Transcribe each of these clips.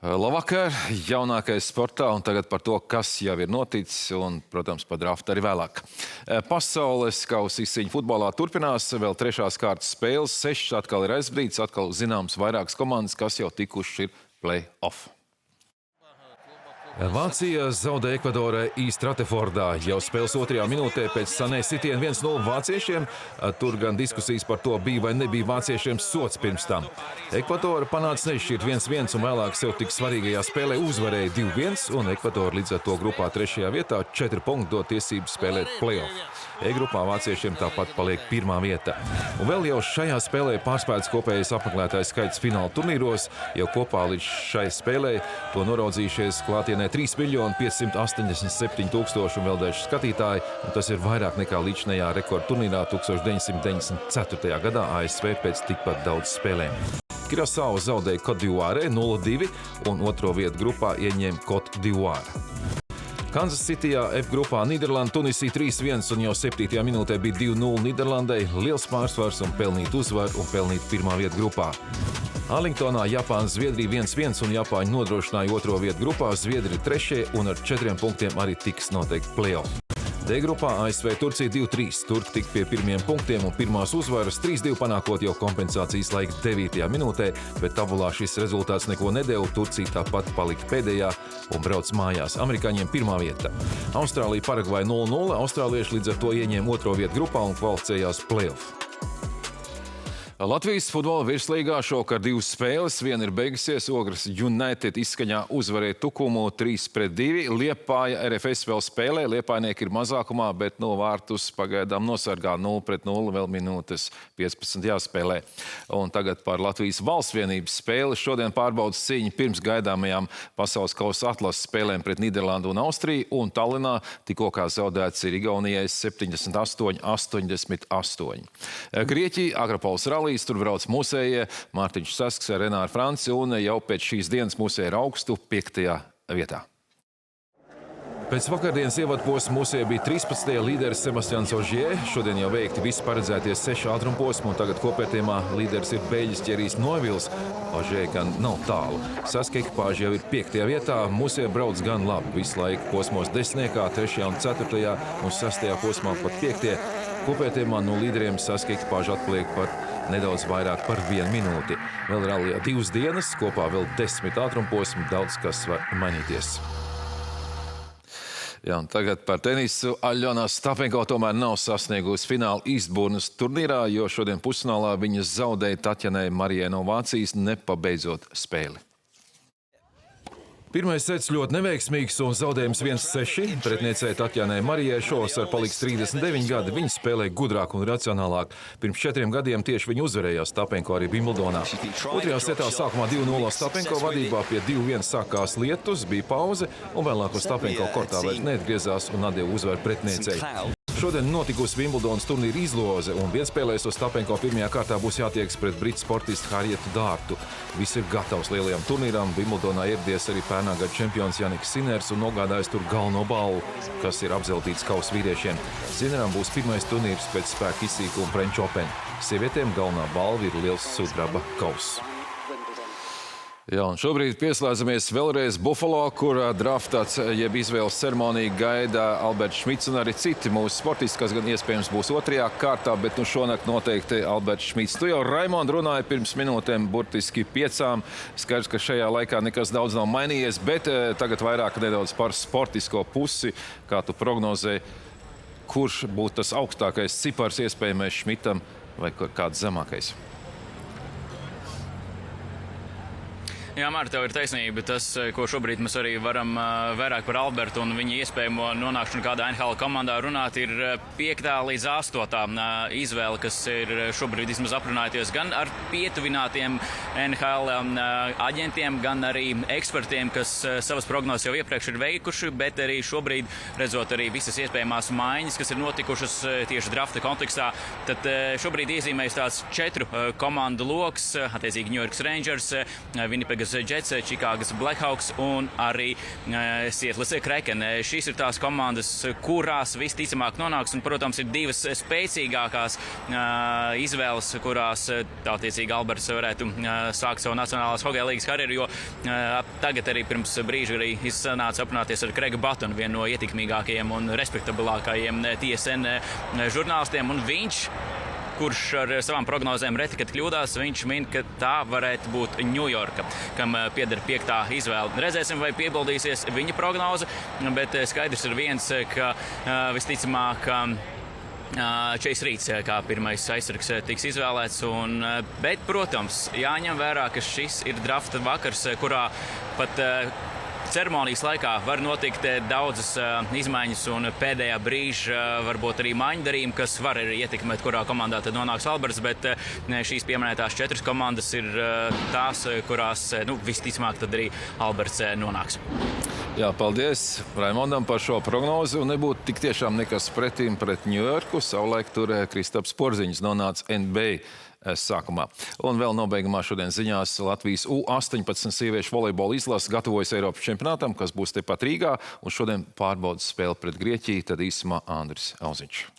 Labvakar, jaunākais sportā un tagad par to, kas jau ir noticis un, protams, par draftu arī vēlāk. Pasaules kausa izcīņa futbolā turpinās, vēl trešās kārtas spēles, 6 atkal ir aizbrīdis, atkal zināms vairākas komandas, kas jau tikuši ir play-off. Vācija zaudē Ekvadorai Stratefordā jau spēles 2. minūtē pēc Sané sitiena 1-0 vāciešiem. Tur gan diskusijas par to bija vai nebija vāciešiem sots pirms tam. Ekvadora panāca nešķirt 1-1 un vēlāk sev tik svarīgajā spēlē uzvarēja 2-1 un Ekvadora līdz ar to grupā 3. vietā 4 punkti dod tiesības spēlēt play-off. E-grupā vāciešiem tāpat paliek 1. vieta. Un vēl jau šajā spēlē pārspēts kopējais apmeklētājs skaits fināla turnīros, jau kopā līdz šai spēlē to noraudzījušies klātienē 3 587 000 un vēl daži skatītāji, un tas ir vairāk nekā līdzinējā rekorda turnīrā 1994. gadā ASV pēc tikpat daudz spēlēm. Kirasau zaudēja Cote d'Ivoire 0-2 un 2. vietu grupā ieņēma Cote d'Ivoire. Kansas Cityjā F grupā Nīderlanda Tunisija 3-1 un jau 7. minūtē bija 2-0 Nīderlandai, liels pārsvars un pelnīt uzvaru un pelnīt 1. vietu grupā. Arlingtonā Japāna Zviedrija 1-1 un Japāņi nodrošināja 2. vietu grupā, Zviedri 3. un ar 4 punktiem arī tiks noteikti play-off. D grupā ASV Turcija 2-3, Turki tik pie 1 punktiem un pirmās uzvaras 3-2 panākot jau kompensācijas laika 9. minūtē, bet tabulā šis rezultāts neko nedēļ, Turcija tāpat palika pēdējā un brauc mājās. Amerikāņiem 1. vieta. Austrālija Paragvaja 0-0, austrālieši līdz ar to ieņēma 2. vietu grupā un kvalificējās play-off. Latvijas futbola virslīgā šovakar 2 spēles, viena ir beigusies, Ogres United izskaņā uzvarēja Tukumu 3-2. Liepāja RFS vēl spēlē, liepājnieki ir mazākumā, bet vārtus pagaidām nosargā 0-0, vēl minūtes 15 jāspēlē. Un tagad par Latvijas valsts vienības spēli. Šodien pārbaudas cīņa pirms gaidāmajām pasaules kausa atlases spēlēm pret Nīderlandu un Austriju, un Tallinā tikko kā zaudēts ir Igaunijai 78-88. Grieķija, Akrapolis Rallija. Tur brauc mūsējie Mārtiņš Sasks ar Renāru Franci un jau pēc šīs dienas mūsēji ir augstu 5. vietā. Pēc vakardienas ievadposma mūsēji bija 13. līderis Sebastians Ogier. Šodien jau veikti visi paredzētie 6 ātrumposmi un tagad kopērtījumā līderis ir beļģis Thierrys Neuvils. Ogier gan nav tālu. Saska ekipāži jau ir 5. vietā. Mūsēji brauc gan labi. Visu laiku posmos 10., 3. un 4. un 6. posmā pat 5. Kopērtījumā no līderiem Saska ekipāži atpaliek pat nedaudz vairāk par 1 minūti. Vēl rallijā 2 dienas, kopā vēl 10 ātrumposmi, daudz kas var mainīties. Jā, un tagad par tenisu. Aļona Ostapenko tomēr nav sasniegusi fināla Eastbournes turnīrā, jo šodien pusfinālā viņa zaudēja Tatjanai Marijai no Vācijas, nepabeidzot spēli. Pirmais sets ļoti neveiksmīgs un zaudējums 1-6. Pretniecei Tatjanai Marijai šovasar paliks 39 gadi. Viņa spēlē gudrāk un racionālāk. Pirms 4 gadiem tieši viņa uzvarēja Ostapenko arī Vimbldonā. 2. setā sākumā 2-0 Ostapenko vadībā, pie 2-1 sākās lietus, bija pauze un vēlāk Ostapenko kortā vairs neatgriezās un atdeva uzvaru pretniecei. Šodien notikusi Vimbuldonas turnīra izloze un vienspēlēs Ostapenko 1. kārtā būs jātiekas pret britu sportistu Harrietu Dārtu. Viss ir gatavs lielajam turnīram. Vimbldonā ieradies arī pērnā gada čempions Janiks Siners un nogādājis tur galveno balvu, kas ir apzeltīts kausa vīriešiem. Sineram būs pirmais turnīrs pēc spēka izsīkuma French Open. Sievietēm galvenā balva ir liels sudraba kauss. Jā, un šobrīd pieslēdzamies vēlreiz Buffalo, kur draftāts jeb izvēles ceremonija gaida Alberts Šmits un arī citi mūsu sportisti, kas gan iespējams būs 2. kārtā, bet šonakt noteikti Alberts Šmits. Tu jau, Raimond, runāji pirms minūtēm burtiski 5. Skaidrs, ka šajā laikā nekas daudz nav mainījies, bet tagad vairāk nedaudz par sportisko pusi, kā tu prognozē, kurš būtu tas augstākais cipars iespējamais Šmitam vai kāds zemākais? Jā, Mārta, tev ir taisnība. Tas, ko šobrīd mēs arī varam vairāk par Albertu un viņa iespējamo nonākšanu kādā NHL komandā runāt, ir 5. līdz 8. izvēle, kas ir šobrīd vismaz aprunājoties gan ar pietuvinātiem NHL aģentiem, gan arī ekspertiem, kas savas prognozes jau iepriekš ir veikuši, bet arī šobrīd, redzot arī visas iespējamās maiņas, kas ir notikušas tieši drafta kontekstā, tad šobrīd iezīmējas tāds 4 komandu loks, attiecīgi New York Rangers, Winnipeg Čikāgas Jets, Čikāgas Blackhawks un arī Seattles Kraken. Šīs ir tās komandas, kurās visticamāk nonāks, un, protams, ir divas spēcīgākās izvēles, kurās tātiecīgi Alberts varētu sākt savu Nacionālās hokeja līgas karjeru, jo tagad arī pirms brīža arī iznāca aprunāties ar Kregu Batonu, vienu no ietekmīgākajiem un respektabilākajiem TSN žurnālistiem, un viņš, kurš ar savām prognozēm reti, kad kļūdās, viņš min, ka tā varētu būt Ņujorka, kam pieder 5. izvēle. Redzēsim, vai piebildīsies viņa prognoze, bet skaidrs ir viens, ka visticamāk Chase Reeds kā pirmais aizsargs tiks izvēlēts, bet, protams, jāņem vērā, ka šis ir drafta vakars, kurā pat ceremonijas laikā var notikt daudzas izmaiņas un pēdējā brīža varbūt arī maiņu darījumi, kas var arī ietekmēt, kurā komandā tad nonāks Alberts, bet šīs pieminētās 4 komandas ir tās, kurās visticamāk tad arī Alberts nonāks. Jā, paldies Raimondam par šo prognozi, un nebūtu tik tiešām nekas pretim pret Ņujorku. Savulaik tur Kristaps Porziņš nonāca NBA sākumā. Un vēl nobeigumā šodien ziņās Latvijas U18 sieviešu volejbola izlases gatavojas Eiropas čempionātam, kas būs tepat Rīgā, un šodien pārbaudas spēle pret Grieķiju, tad īsumā Andris Auziņš.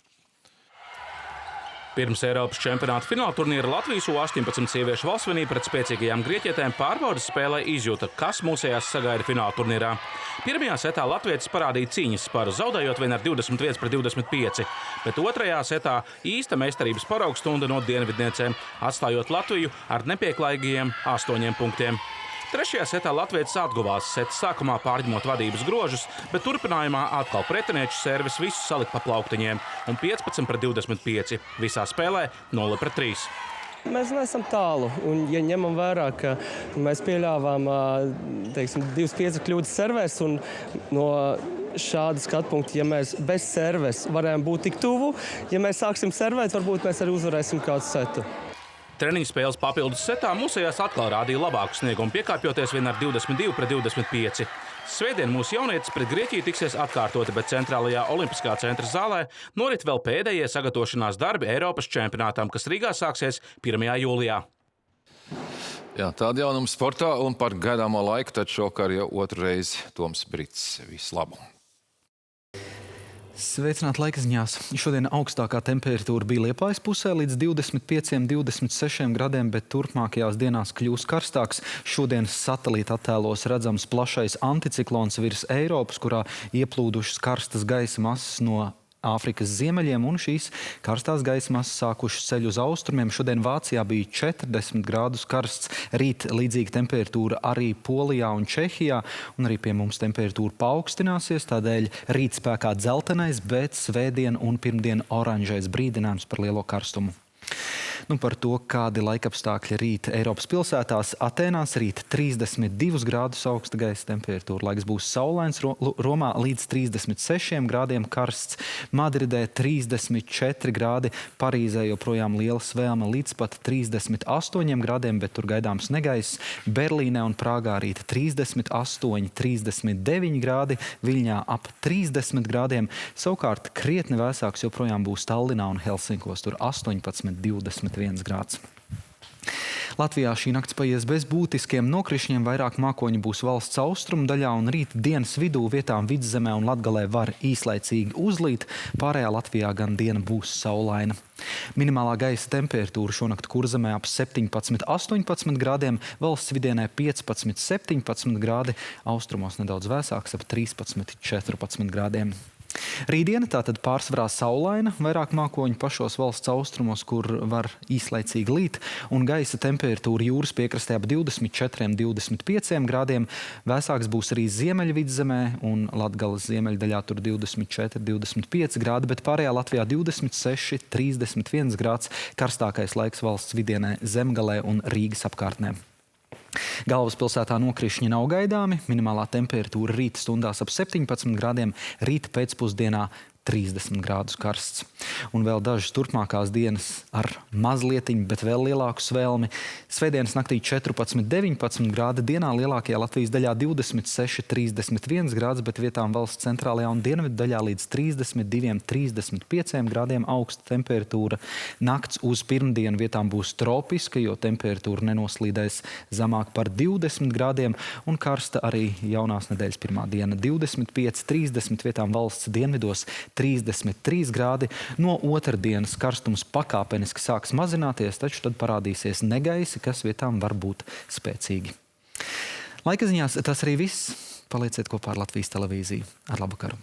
Pirms Eiropas čempionāta fināla turnīra Latvijas U18 sieviešu valstsvinība pret spēcīgajām grieķietēm pārbaudas spēlē izjūta, kas mūsējās sagaida fināla turnīrā. Pirmajā setā latvietis parādīja cīņas sparu, zaudējot vien ar 21-25, bet otrajā setā īsta meistarības paraugstunda no dienvidniecēm, atstājot Latviju ar nepieklājīgiem 8 punktiem. Trešajā setā latvietis atguvās seta sākumā pārņemot vadības grožus, bet turpinājumā atkal pretinieču servis visu salika pa plauktiņiem un 15-25. Visā spēlē 0-3. Mēs neesam tālu, un ja ņemam vērā, ka mēs pieļāvām 25 kļūdas servēs, un no šāda skatu punkta, ja mēs bez serves varējām būt tik tuvu, ja mēs sāksim servēt, varbūt mēs arī uzvarēsim kādu setu. Treniņu spēles papildus setā mūsējās atkal rādīja labāku sniegumu, piekāpjoties vien ar 22-25. Svētdien mūsu jaunietis pret Grieķiju tiksies atkārtoti, bet centrālajā Olimpiskā centra zālē norit vēl pēdējie sagatavošanās darbi Eiropas čempionātam, kas Rīgā sāksies 1. jūlijā. Jā, tāda jaunuma sportā, un par gaidāmo laiku tad šokar jau otru reizi Toms Brits. Visu labu! Sveicināti laika ziņās. Šodien augstākā temperatūra bija Liepājas pusē līdz 25-26 grādiem, bet turpmākajās dienās kļūs karstāks. Šodienas satelīta attēlos redzams plašais anticiklons virs Eiropas, kurā ieplūdušas karstas gaisa masas no Āfrikas ziemeļiem, un šīs karstās gaisa masas sākušas ceļu uz austrumiem. Šodien Vācijā bija 40 grādus karsts, rīt līdzīga temperatūra arī Polijā un Čehijā, un arī pie mums temperatūra paaugstināsies, tādēļ rīt spēkā dzeltenais, bet svētdien un pirmdien oranžais brīdinājums par lielo karstumu. Par to, kādi laikapstākļi rīt Eiropas pilsētās. Atēnās rīt 32 grādus augsta gaisa temperatūra. Laiks būs saulains, Romā līdz 36 grādiem karsts, Madridē 34 grādi, Parīzē joprojām liela svēlme līdz pat 38 grādiem, bet tur gaidāms negaiss. Berlīnē un Prāgā rīt 38, 39 grādi, Viļņā ap 30 grādiem. Savukārt krietni vēsāks joprojām būs Tallinā un Helsinkos, tur 18, 21 grāds. Latvijā šī nakts paies bez būtiskiem nokrišņiem, vairāk mākoņi būs valsts austrumu daļā, un rīt dienas vidū vietām Vidzemē un Latgalē var īslaicīgi uzlīt, pārējā Latvijā gan diena būs saulaina. Minimālā gaisa temperatūra šonakt Kurzemē ap 17, 18 grādiem, valsts vidienē 15, 17 grādi, austrumos nedaudz vēsāks ap 13, 14 grādiem. Rītdiena tātad pārsvarā saulaina, vairāk mākoņu pašos valsts austrumos, kur var īslaicīgi līt, un gaisa temperatūra jūras piekrastē ap 24, 25 grādiem. Vēsāks būs arī Ziemeļvidzemē un Latgales ziemeļdaļā tur 24, 25 grādi, bet pārējā Latvijā 26, 31 grāds, karstākais laiks valsts vidienē Zemgalē un Rīgas apkārtnē. Galvaspilsētā nokrišņi nav gaidāmi, minimālā temperatūra rīta stundās ap 17 grādiem, rīta pēcpusdienā 30 grādus karsts. Un vēl dažas turpmākās dienas ar mazlietiņu, bet vēl lielāku svelmi. Svētdienas naktī 14–19 grādi, dienā lielākajā Latvijas daļā 26–31 grāds, bet vietām valsts centrālajā un dienvidu daļā līdz 32–35 grādiem augsta temperatūra. Nakts uz pirmdienu vietām būs tropiska, jo temperatūra nenoslīdēs zemāk par 20 grādiem, un karsta arī jaunās nedēļas pirmā diena 25–30, vietām valsts dienvidos 33 grādi. No otrdienas karstums pakāpeniski sāks mazināties, taču tad parādīsies negaisi, kas vietām var būt spēcīgi. Laika ziņās tas arī viss. Palieciet kopā ar Latvijas televīziju. Ar labu vakaru!